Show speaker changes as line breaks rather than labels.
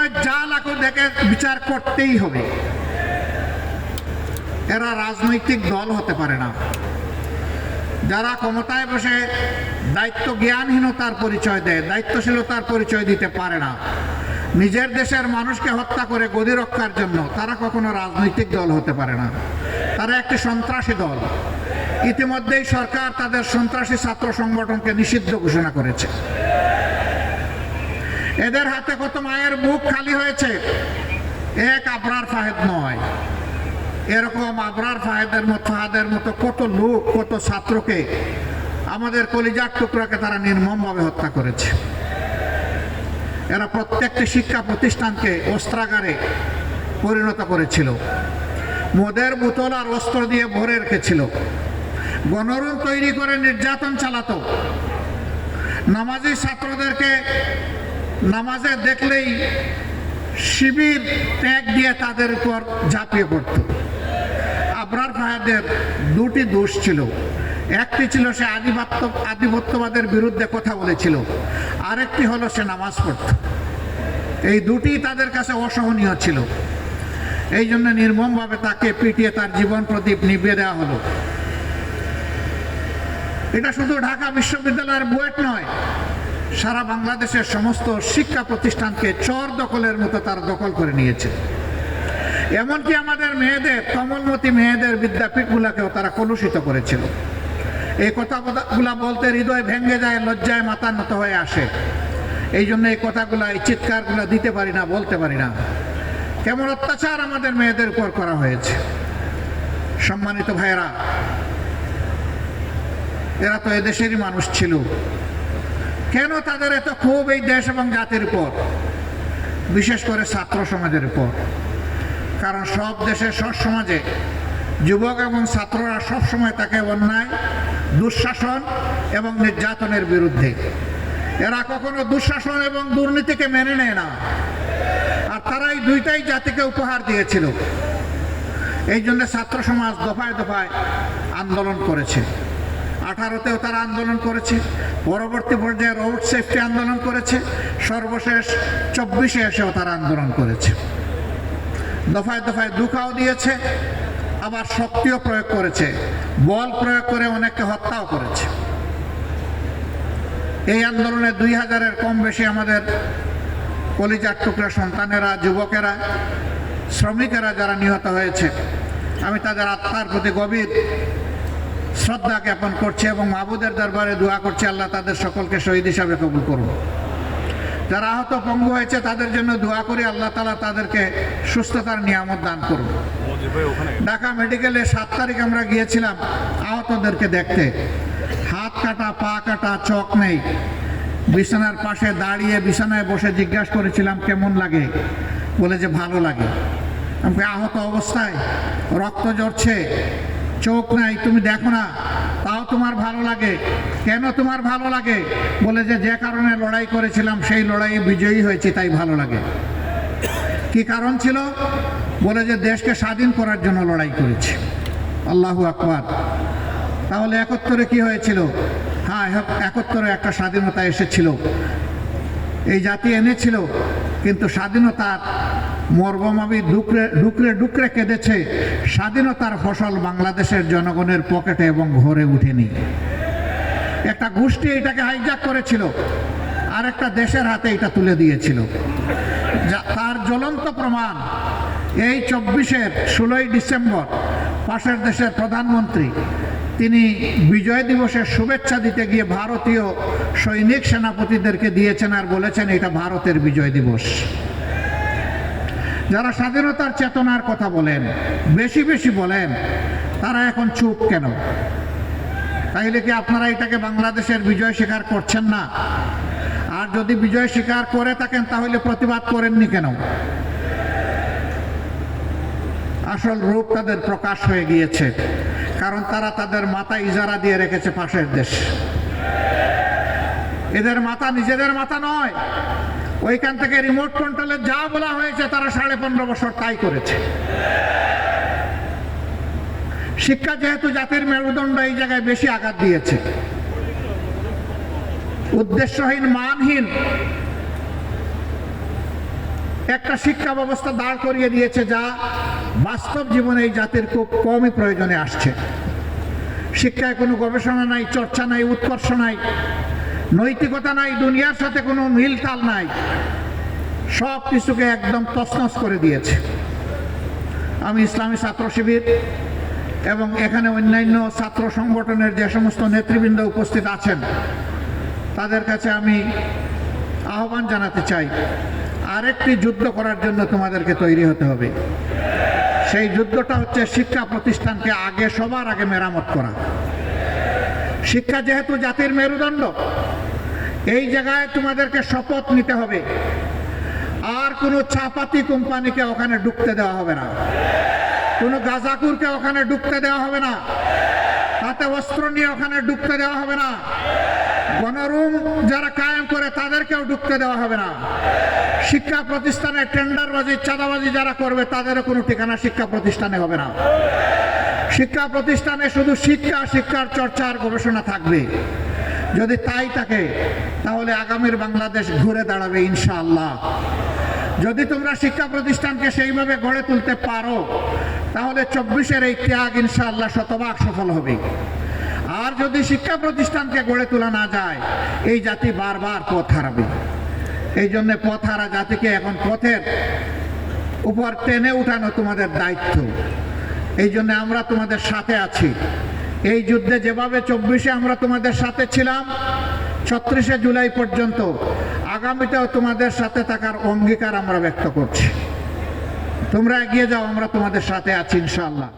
সময় যা লাগুক দেখে বিচার করতেই হবে। এরা রাজনৈতিক দল হতে পারে না। যারা ক্ষমতায় বসে দায়িত্ব জ্ঞানহীনতার পরিচয় দেয়, দায়িত্বশীলতার পরিচয় দিতে পারে না, নিজের দেশের মানুষকে হত্যা করে গদি রক্ষার জন্য, তারা কখনো রাজনৈতিক দল হতে পারে না। তারা একটি সন্ত্রাসী দল। ইতিমধ্যেই সরকার তাদের সন্ত্রাসী ছাত্র সংগঠনকে নিষিদ্ধ ঘোষণা করেছে। এদের হাতে কত মায়ের বুক খালি হয়েছে। এক আবরার ফাহেদ নয়, এরকম আবরার ফাহাদের মতো কত লোক, কত ছাত্রকে, আমাদের কলিজার টুকরাকে তারা নির্মমভাবে হত্যা করেছে। এরা প্রত্যেকটি শিক্ষা প্রতিষ্ঠানকে অস্ত্রাগারে পরিণত করেছিল, মদের বোতল আর অস্ত্র দিয়ে ভরে রেখেছিল, গণরুম তৈরি করে নির্যাতন চালাতো, নামাজি ছাত্রদেরকে নামাজে দেখলেই শিবির ট্যাগ দিয়ে তাদের উপর ঝাঁপিয়ে পড়ত। আবরার ফাহাদের দুটি দোষ ছিল। একটি ছিল সে আধিপত্যবাদের বিরুদ্ধে কথা বলেছিল, আরেকটি হলো সে নামাজ পড়ত। এই দুটি তাদের কাছে অসহনীয় ছিল। এই জন্য নির্মমভাবে তাকে পিটিয়ে তার জীবন প্রদীপ নিভিয়ে দেওয়া হলো। এটা শুধু ঢাকা বিশ্ববিদ্যালয়ের বুয়েট নয়, সারা বাংলাদেশের সমস্ত শিক্ষা প্রতিষ্ঠানকে চর দখলের মতো তারা দখল করে নিয়েছে। এমনকি আমাদের মেয়েদের, কমলমতি মেয়েদের বিদ্যাপীঠগুলাকেও তারা কলুষিত করেছিল। এই কথাগুলা বলতে হৃদয় ভেঙে যায়, লজ্জায় মাথা নত হয়ে আসে। এই জন্য এই কথাগুলা, এই চিৎকারগুলা দিতে পারি না, বলতে পারি না। কেমন অত্যাচার আমাদের মেয়েদের উপর করা হয়েছে। সম্মানিত ভাইয়েরা, এরা তো এদেশেরই মানুষ ছিল, কেন তাদের এত ক্ষোভ এই দেশ এবং জাতির উপর, বিশেষ করে ছাত্র সমাজের উপর? কারণ সব দেশে, সব সমাজে যুবক এবং ছাত্ররা সবসময় তাকে অন্যায়, দুঃশাসন এবং নির্যাতনের বিরুদ্ধে। এরা কখনো দুঃশাসন এবং দুর্নীতিকে মেনে নেয় না, আর তারাই দুইটাই জাতিকে উপহার দিয়েছিল। এই জন্য ছাত্র সমাজ দফায় দফায় আন্দোলন করেছে। 18তেও তারা আন্দোলন করেছে, পরবর্তী পর্যায়ে রোড সেফটি আন্দোলন করেছে, সর্বশেষ 24-এ এসেও তারা আন্দোলন করেছে। দফায় দফায় দুঃখাও দিয়েছে, আবার শক্তিও প্রয়োগ করেছে, বল প্রয়োগ করে অনেককে হত্যাও করেছে। এই আন্দোলনে 2000-এর কম বেশি আমাদের কলিজার টুকরা সন্তানেরা, যুবকেরা, শ্রমিকেরা যারা নিহত হয়েছে, আমি তাদের আত্মার প্রতি গভীর শ্রদ্ধা জ্ঞাপন করছি এবং মাহবুদের দরবারে দোয়া করছি, আল্লাহ তাদের সকলকে শহীদ হিসাবে কবুল করুন। যারা আহত পঙ্গু হয়েছে তাদের জন্য দোয়া করি, আল্লাহ তাআলা তাদেরকে সুস্থতার নিয়ামত দান করুন। ঢাকা মেডিকেলে 7 তারিখ আমরা গিয়েছিলাম আহতদেরকে দেখতে। হাত কাটা, পা কাটা, চোখ নেই। বিছানার পাশে দাঁড়িয়ে বিছানায় বসে জিজ্ঞাসা করেছিলাম কেমন লাগে, বলে যে ভালো লাগে। আমি আহত অবস্থায়, রক্ত ঝরছে, চোখ নাই, তুমি দেখো না, তাও তোমার ভালো লাগে? কেন তোমার ভালো লাগে? বলে যে কারণে লড়াই করেছিলাম সেই লড়াইয়ে বিজয়ী হয়েছি, তাই ভালো লাগে। কি কারণ ছিল? বলে যে দেশকে স্বাধীন করার জন্য লড়াই করেছি। আল্লাহু আকবার। তাহলে 71-এ কি হয়েছিল? হ্যাঁ, 71-এ একটা স্বাধীনতা এসেছিল, এই জাতি এনেছিল, কিন্তু স্বাধীনতার মর্মমাবী ডুকরে ডুকরে কেঁদেছে। স্বাধীনতার ফসল বাংলাদেশের জনগণের পকেটে এবং ঘরে উঠেনি। একটা গোষ্ঠী এটাকে হাইজ্যাক করেছিল, আর একটা দেশের হাতে এটা তুলে দিয়েছিল। তার জ্বলন্ত প্রমাণ এই 24-এর 16ই ডিসেম্বর পাশের দেশের প্রধানমন্ত্রী তিনি বিজয় দিবসের শুভেচ্ছা দিতে গিয়ে ভারতীয় সৈনিক সেনাপতিদেরকে দিয়েছেন আর বলেছেন এটা ভারতের বিজয় দিবস। যারা স্বাধীনতার চেতনার কথা বলেন, বেশি বেশি বলেন, তারা এখন চুপ কেন? তাইলে কি আপনারা এটাকে বাংলাদেশের বিজয় স্বীকার করছেন না? আর যদি বিজয় স্বীকার করে থাকেন তাহলে প্রতিবাদ করেননি কেন? আসল রূপ তাদের প্রকাশ হয়ে গিয়েছে, কারণ তারা তাদের মাথা ইজারা দিয়ে রেখেছে পাশের দেশ। এদের মাথা নিজেদের মাথা নয়, ওইখান থেকে রিমোট কন্ট্রোলে যা বলা হয়েছে তারা 15.5 বছর তাই করেছে। শিক্ষা যেহেতু জাতির মেরুদণ্ড, এই জায়গায় বেশি আঘাত দিয়েছে। উদ্দেশ্যহীন, মানহীন একটা শিক্ষা ব্যবস্থা দাঁড় করিয়ে দিয়েছে যা বাস্তব জীবনে এই জাতির খুব কমই প্রয়োজনে আসছে। শিক্ষায় কোনো গবেষণা নাই, চর্চা নাই, উৎকর্ষ নাই, নৈতিকতা নাই, দুনিয়ার সাথে কোনো মিলতাল নাই, সব কিছুকে একদম তছনছ করে দিয়েছে। আমি ইসলামী ছাত্র শিবির এবং এখানে অন্যান্য ছাত্র সংগঠনের যে সমস্ত নেতৃবৃন্দ উপস্থিত আছেন তাদের কাছে আমি আহ্বান জানাতে চাই, আরেকটি যুদ্ধ করার জন্য তোমাদেরকে তৈরি হতে হবে। সেই যুদ্ধটা হচ্ছে শিক্ষা প্রতিষ্ঠানকে সবার আগে মেরামত করা। শিক্ষা যেহেতু জাতির মেরুদণ্ড, এই জায়গায় তোমাদেরকে শপথ নিতে হবে আর কোনো চাপাতি কোম্পানিকে ওখানে ঢুকতে দেওয়া হবে না, কোনো গাজাকুরকে ওখানে ঢুকতে দেওয়া হবে না, হাতে অস্ত্র নিয়ে ওখানে ঢুকতে দেওয়া হবে না, গণরুম যারা কায়েম করে তাদেরকেও ঢুকতে দেওয়া হবে না। শিক্ষা প্রতিষ্ঠানে টেন্ডারবাজি, চাঁদাবাজি যারা করবে তাদেরও কোনো ঠিকানা শিক্ষা প্রতিষ্ঠানে হবে না। শিক্ষা প্রতিষ্ঠানে শুধু শিক্ষা, শিক্ষার চর্চা আর গবেষণা থাকবে। যদি তাই থাকে তাহলে আগামীর বাংলাদেশ ঘুরে দাঁড়াবে ইনশাআল্লাহ। যদি তোমরা শিক্ষা প্রতিষ্ঠানকে সেইভাবে গড়ে তুলতে পারো তাহলে 24-এর এই ত্যাগ ইনশাআল্লাহ শতভাগ সফল হবে। আর যদি শিক্ষা প্রতিষ্ঠানকে গড়ে তোলা না যায় এই জাতি বারবার পথ হারাবে। এই জন্য পথ হারা জাতিকে এখন পথের উপর টেনে উঠানো তোমাদের দায়িত্ব। এই জন্য আমরা তোমাদের সাথে আছি। এই যুদ্ধে যেভাবে 24-এ আমরা তোমাদের সাথে ছিলাম 36শে জুলাই পর্যন্ত, আগামীতেও তোমাদের সাথে থাকার অঙ্গীকার আমরা ব্যক্ত করছি। তোমরা এগিয়ে যাও, আমরা তোমাদের সাথে আছি ইনশাআল্লাহ।